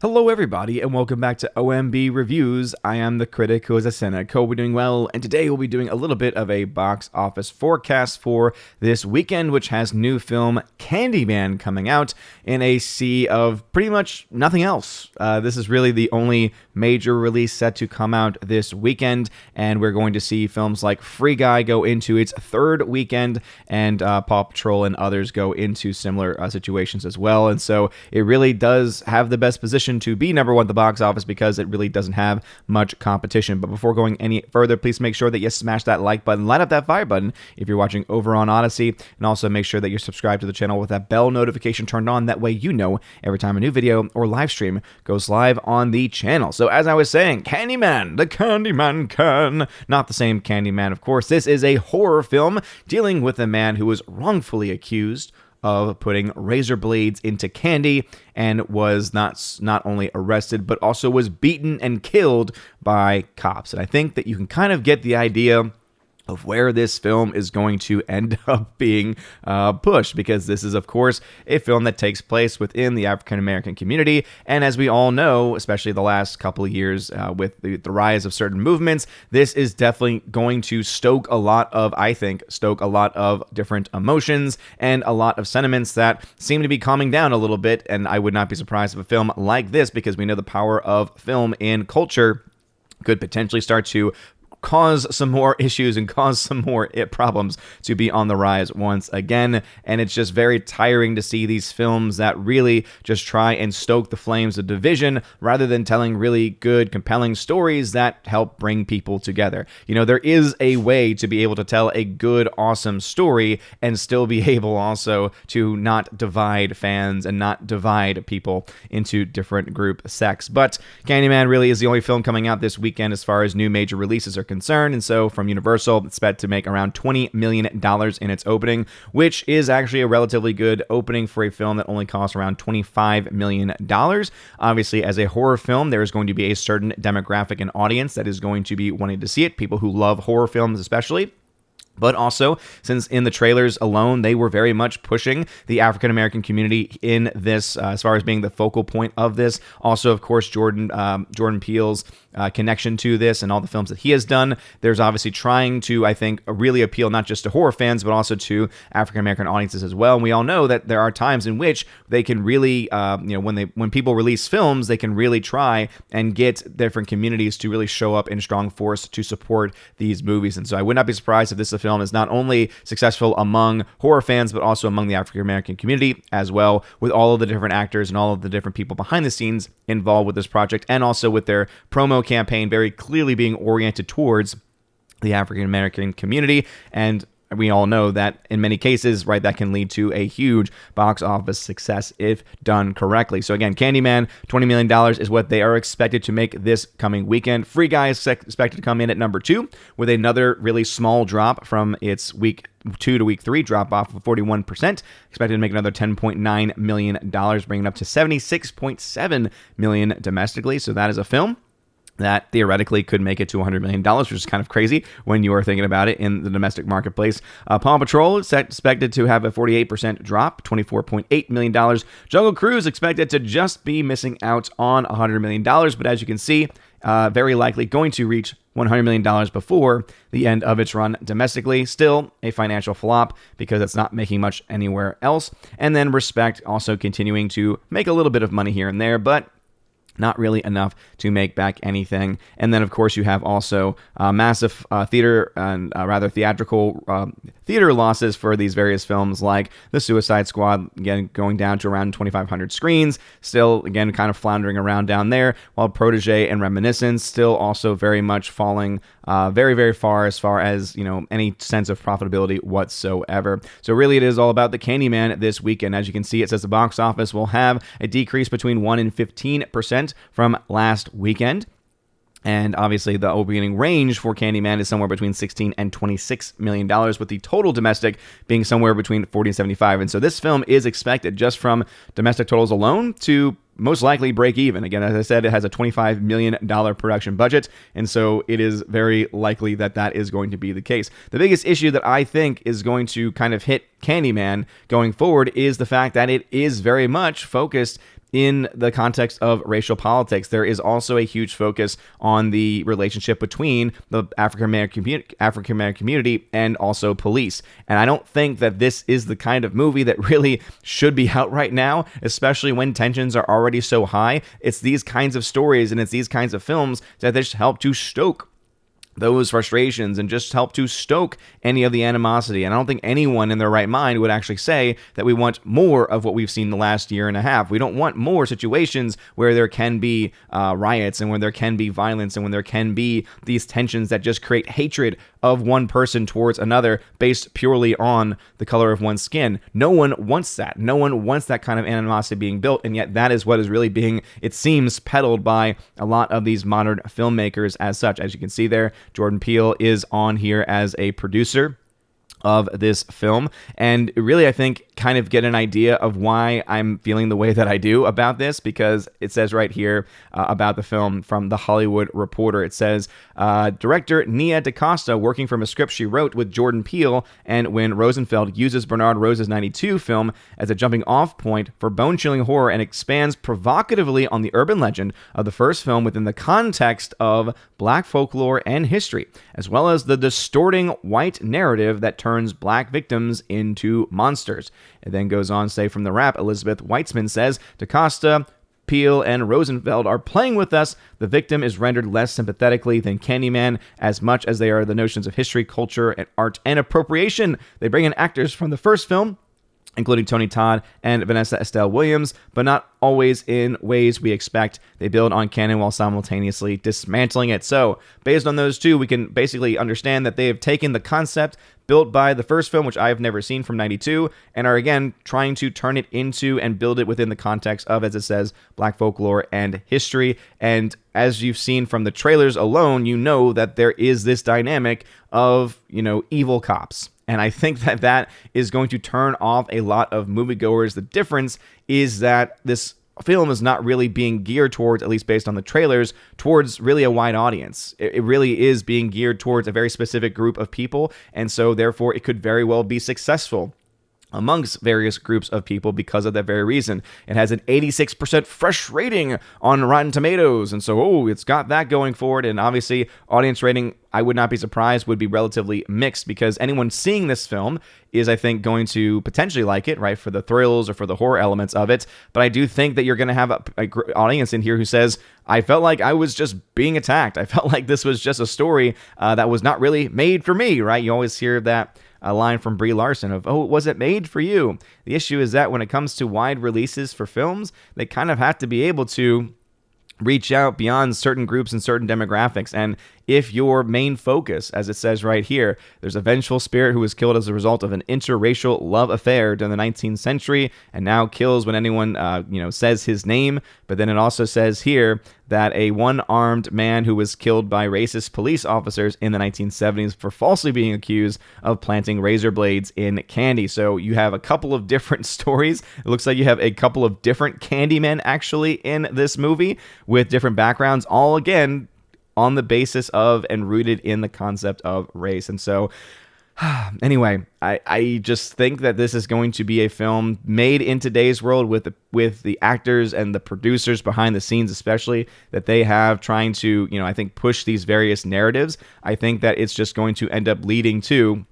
Hello everybody and welcome back to OMB Reviews. I am the critic who is a cynic. Hope we're doing well, and today we'll be doing a little bit of a box office forecast for this weekend, which has new film Candyman coming out in a sea of pretty much nothing else. This is really the only major release set to come out this weekend, and we're going to see films like Free Guy go into its third weekend, and Paw Patrol and others go into similar situations as well. And so it really does have the best position to be number one at the box office because it really doesn't have much competition. But before going any further, please make sure that you smash that like button, light up that fire button if you're watching over on Odyssey, and also make sure that you're subscribed to the channel with that bell notification turned on. That way you know every time a new video or live stream goes live on the channel. So as I was saying, Candyman, the Candyman can. Not the same Candyman, of course. This is a horror film dealing with a man who was wrongfully accused of putting razor blades into candy and was not only arrested but also was beaten and killed by cops. And I think that you can kind of get the idea of where this film is going to end up being pushed, because this is, of course, a film that takes place within the African-American community. And as we all know, especially the last couple of years with the rise of certain movements, this is definitely going to stoke a lot of different emotions and a lot of sentiments that seem to be calming down a little bit. And I would not be surprised if a film like this, because we know the power of film in culture, could potentially start to cause some more issues and cause some more problems to be on the rise once again. And it's just very tiring to see these films that really just try and stoke the flames of division rather than telling really good, compelling stories that help bring people together. You know, there is a way to be able to tell a good, awesome story and still be able also to not divide fans and not divide people into different group sects. But Candyman really is the only film coming out this weekend as far as new major releases are concerned. And so from Universal, it's expected to make around $20 million in its opening, which is actually a relatively good opening for a film that only costs around $25 million. Obviously, as a horror film, there is going to be a certain demographic and audience that is going to be wanting to see it, people who love horror films especially. But also, since in the trailers alone, they were very much pushing the African-American community in this, as far as being the focal point of this. Also, of course, Jordan Peele's connection to this and all the films that he has done. There's obviously trying to, I think, really appeal not just to horror fans, but also to African-American audiences as well. And we all know that there are times in which they can really, when people release films, they can really try and get different communities to really show up in strong force to support these movies. And so I would not be surprised if this film is not only successful among horror fans, but also among the African-American community as well, with all of the different actors and all of the different people behind the scenes involved with this project, and also with their promo campaign very clearly being oriented towards the African-American community. And we all know that in many cases, right, that can lead to a huge box office success if done correctly. So again, Candyman, $20 million is what they are expected to make this coming weekend. Free Guy is expected to come in at number 2 with another really small drop from its week 2 to week 3 drop off of 41%. Expected to make another $10.9 million, bringing it up to $76.7 million domestically. So that is a film that theoretically could make it to $100 million, which is kind of crazy when you are thinking about it in the domestic marketplace. Paw Patrol is expected to have a 48% drop, $24.8 million. Jungle Cruise expected to just be missing out on $100 million, but as you can see, very likely going to reach $100 million before the end of its run domestically. Still a financial flop because it's not making much anywhere else. And then Respect also continuing to make a little bit of money here and there, but not really enough to make back anything. And then, of course, you have also massive theatrical theater losses for these various films, like The Suicide Squad, again, going down to around 2,500 screens. Still, again, kind of floundering around down there, while Protege and Reminiscence still also very much falling very, very far as, any sense of profitability whatsoever. So really, it is all about the Candyman this weekend. As you can see, it says the box office will have a decrease between 1 and 15% from last weekend. And obviously, the opening range for Candyman is somewhere between $16 and $26 million, with the total domestic being somewhere between 40 and 75. And so this film is expected, just from domestic totals alone, to most likely break even. Again, as I said, it has a $25 million production budget, and so it is very likely that that is going to be the case. The biggest issue that I think is going to kind of hit Candyman going forward is the fact that it is very much focused in the context of racial politics. There is also a huge focus on the relationship between the African-American community and also police. And I don't think that this is the kind of movie that really should be out right now, especially when tensions are already so high. It's these kinds of stories and it's these kinds of films that just help to stoke those frustrations and just help to stoke any of the animosity. And I don't think anyone in their right mind would actually say that we want more of what we've seen the last year and a half. We don't want more situations where there can be riots and where there can be violence and when there can be these tensions that just create hatred of one person towards another based purely on the color of one's skin. No one wants that. No one wants that kind of animosity being built, and yet that is what is really being, it seems, peddled by a lot of these modern filmmakers as such. As you can see there, Jordan Peele is on here as a producer of this film, and really I think kind of get an idea of why I'm feeling the way that I do about this, because it says right here about the film from The Hollywood Reporter. It says, director Nia DaCosta working from a script she wrote with Jordan Peele, and when Rosenfeld uses Bernard Rose's 92 film as a jumping off point for bone-chilling horror and expands provocatively on the urban legend of the first film within the context of black folklore and history, as well as the distorting white narrative that turns black victims into monsters. It then goes on to say, from the Wrap, Elizabeth Weitzman says, DaCosta, Peele, and Rosenfeld are playing with us. The victim is rendered less sympathetically than Candyman, as much as they are the notions of history, culture, and art and appropriation. They bring in actors from the first film, including Tony Todd and Vanessa Estelle Williams, but not always in ways we expect. They build on canon while simultaneously dismantling it. So, based on those two, we can basically understand that they have taken the concept built by the first film, which I have never seen, from 92, and are again trying to turn it into and build it within the context of, as it says, black folklore and history. And as you've seen from the trailers alone, you know that there is this dynamic of, evil cops. And I think that that is going to turn off a lot of moviegoers. The difference is that this film is not really being geared towards, at least based on the trailers, towards really a wide audience. It really is being geared towards a very specific group of people. And so therefore it could very well be successful amongst various groups of people because of that very reason. It has an 86% fresh rating on Rotten Tomatoes, and so it's got that going forward. And obviously audience rating, I would not be surprised, would be relatively mixed, because anyone seeing this film is, I think, going to potentially like it, right, for the thrills or for the horror elements of it. But I do think that you're going to have an audience in here who says, I felt like I was just being attacked. I felt like this was just a story that was not really made for me, right? You always hear that a line from Brie Larson of, was it made for you? The issue is that when it comes to wide releases for films, they kind of have to be able to reach out beyond certain groups and certain demographics. And if your main focus, as it says right here, there's a vengeful spirit who was killed as a result of an interracial love affair during the 19th century and now kills when anyone, says his name. But then it also says here that a one-armed man who was killed by racist police officers in the 1970s for falsely being accused of planting razor blades in candy. So you have a couple of different stories. It looks like you have a couple of different Candymen actually in this movie with different backgrounds, all again on the basis of and rooted in the concept of race. And so anyway, I just think that this is going to be a film made in today's world with the actors and the producers behind the scenes, especially, that they have trying to, I think, push these various narratives. I think that it's just going to end up leading to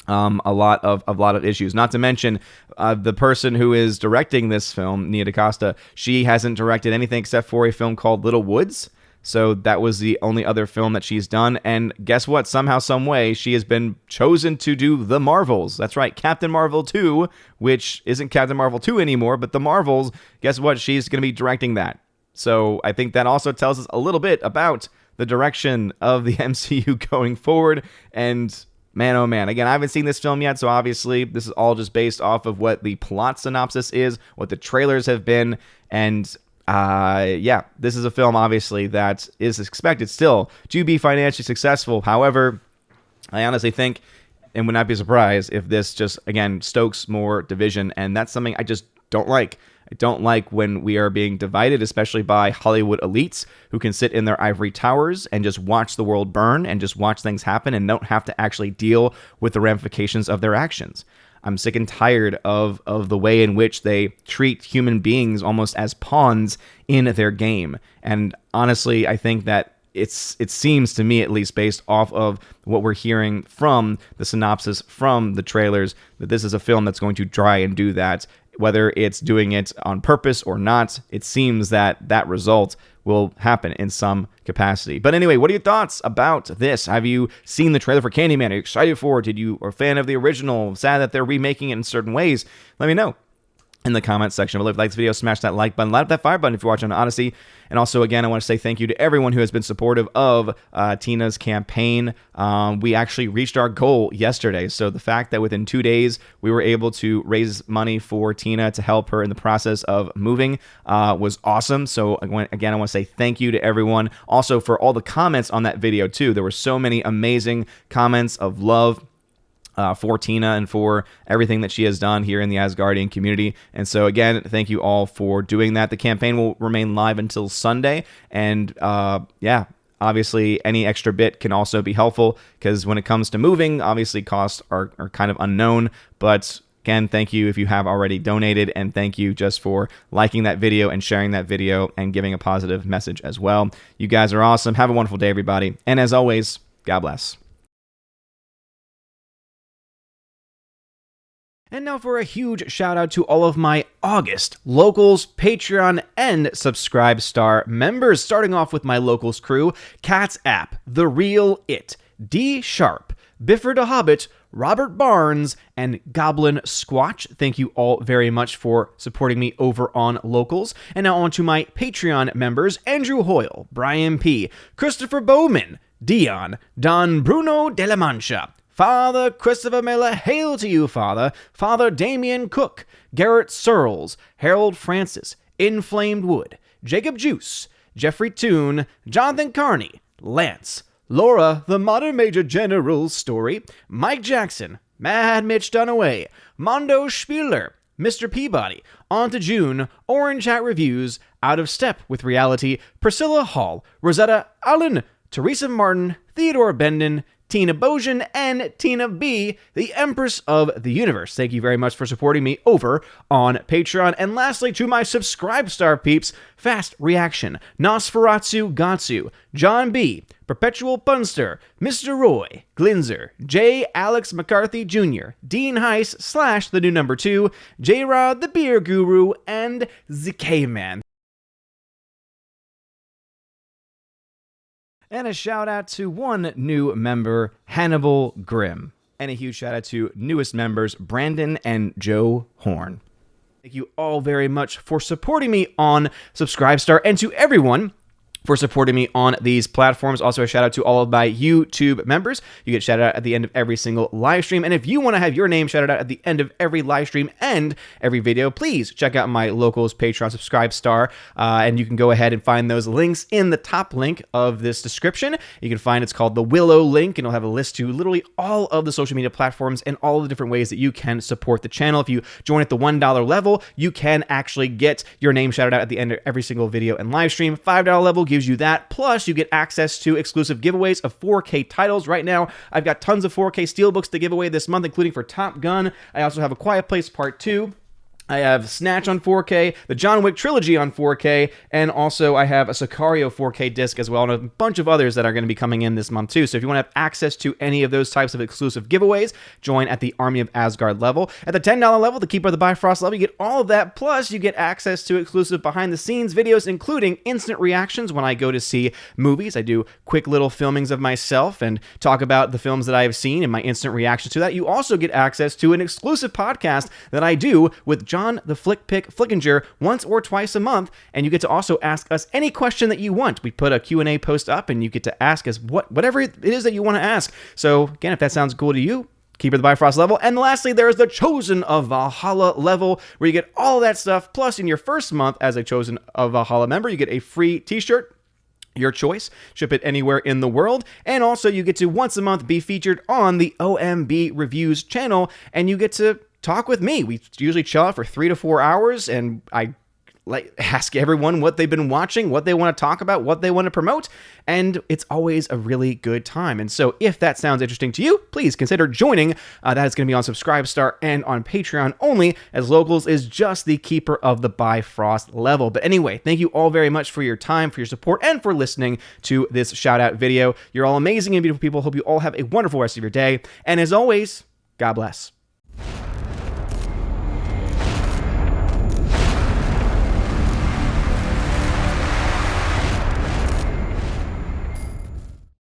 a lot of issues. Not to mention the person who is directing this film, Nia DaCosta, she hasn't directed anything except for a film called Little Woods. So that was the only other film that she's done. And guess what? Somehow, some way, she has been chosen to do The Marvels. That's right, Captain Marvel 2, which isn't Captain Marvel 2 anymore, but The Marvels. Guess what? She's going to be directing that. So I think that also tells us a little bit about the direction of the MCU going forward. And man, oh man. Again, I haven't seen this film yet, so obviously this is all just based off of what the plot synopsis is, what the trailers have been, and this is a film, obviously, that is expected still to be financially successful. However, I honestly think, and would not be surprised if this just, again, stokes more division, and that's something I just don't like. I don't like when we are being divided, especially by Hollywood elites who can sit in their ivory towers and just watch the world burn and just watch things happen and don't have to actually deal with the ramifications of their actions. I'm sick and tired of the way in which they treat human beings almost as pawns in their game. And honestly, I think that it seems to me, at least based off of what we're hearing from the synopsis, from the trailers, that this is a film that's going to try and do that. Whether it's doing it on purpose or not, it seems that that result will happen in some capacity. But anyway, what are your thoughts about this? Have you seen the trailer for Candyman? Are you excited for it? Are you a fan of the original? Sad that they're remaking it in certain ways? Let me know in the comments section below. If you like this video, smash that like button, light up that fire button if you're watching on Odyssey. And also, again, I want to say thank you to everyone who has been supportive of Tina's campaign. We actually reached our goal yesterday. So the fact that within 2 days we were able to raise money for Tina to help her in the process of moving was awesome. So again, I want to say thank you to everyone. Also for all the comments on that video too. There were so many amazing comments of love for Tina and for everything that she has done here in the Asgardian community. And so again, thank you all for doing that. The campaign will remain live until Sunday. And yeah, obviously any extra bit can also be helpful, because when it comes to moving, obviously costs are kind of unknown. But again, thank you if you have already donated, and thank you just for liking that video and sharing that video and giving a positive message as well. You guys are awesome. Have a wonderful day, everybody. And as always, God bless. And now for a huge shout out to all of my August Locals, Patreon, and Subscribe Star members. Starting off with my Locals crew: Cat's App, The Real It, D Sharp, Biffer the Hobbit, Robert Barnes, and Goblin Squatch. Thank you all very much for supporting me over on Locals. And now on to my Patreon members: Andrew Hoyle, Brian P., Christopher Bowman, Dion, Don Bruno de la Mancha, Father Christopher Miller, hail to you, Father. Father Damian Cook, Garrett Searles, Harold Francis, Inflamed Wood, Jacob Juice, Jeffrey Toone, Jonathan Carney, Lance, Laura, the Modern Major General's Story, Mike Jackson, Mad Mitch Dunaway, Mondo Spieler, Mr. Peabody, On to June, Orange Hat Reviews, Out of Step with Reality, Priscilla Hall, Rosetta Allen, Teresa Martin, Theodore Bendon, Tina Bojan, and Tina B., the Empress of the Universe. Thank you very much for supporting me over on Patreon. And lastly, to my Subscribe Star peeps: Fast Reaction, Nosferatu Gatsu, John B., Perpetual Punster, Mr. Roy, Glinzer, J. Alex McCarthy Jr., Dean Heiss / the new number 2, J-Rod the Beer Guru, and ZK Man. And a shout out to one new member, Hannibal Grimm. And a huge shout out to newest members, Brandon and Joe Horn. Thank you all very much for supporting me on Subscribestar, and to everyone for supporting me on these platforms. Also, a shout out to all of my YouTube members. You get shouted out at the end of every single live stream. And if you want to have your name shouted out at the end of every live stream and every video, please check out my Locals Patreon Subscribe Star. And you can go ahead and find those links in the top link of this description. You can find it's called the Willow link, and it'll have a list to literally all of the social media platforms and all the different ways that you can support the channel. If you join at the $1 level, you can actually get your name shouted out at the end of every single video and live stream. $5 level gives you that, plus you get access to exclusive giveaways of 4K titles. Right now, I've got tons of 4K steelbooks to give away this month, including for Top Gun. I also have A Quiet Place Part 2. I have Snatch on 4K, the John Wick trilogy on 4K, and also I have a Sicario 4K disc as well, and a bunch of others that are going to be coming in this month too. So if you want to have access to any of those types of exclusive giveaways, join at the Army of Asgard level. At the $10 level, the Keeper of the Bifrost level, you get all of that, plus you get access to exclusive behind-the-scenes videos, including instant reactions when I go to see movies. I do quick little filmings of myself and talk about the films that I have seen and my instant reactions to that. You also get access to an exclusive podcast that I do with John the Flick Pick Flickinger once or twice a month, and you get to also ask us any question that you want. We put a Q&A post up, and you get to ask us whatever it is that you want to ask. So again, if that sounds cool to you, Keeper of the Bifrost level. And lastly, there is the Chosen of Valhalla level, where you get all that stuff, plus in your first month as a Chosen of Valhalla member, you get a free t-shirt, your choice, ship it anywhere in the world, and also you get to once a month be featured on the OMB Reviews channel, and you get to talk with me. We usually chill out for 3 to 4 hours, and I ask everyone what they've been watching, what they want to talk about, what they want to promote, and it's always a really good time. And so if that sounds interesting to you, please consider joining. That is going to be on Subscribestar and on Patreon only, as Locals is just the keeper of the Bifrost level. But anyway, thank you all very much for your time, for your support, and for listening to this shout-out video. You're all amazing and beautiful people. Hope you all have a wonderful rest of your day. And as always, God bless.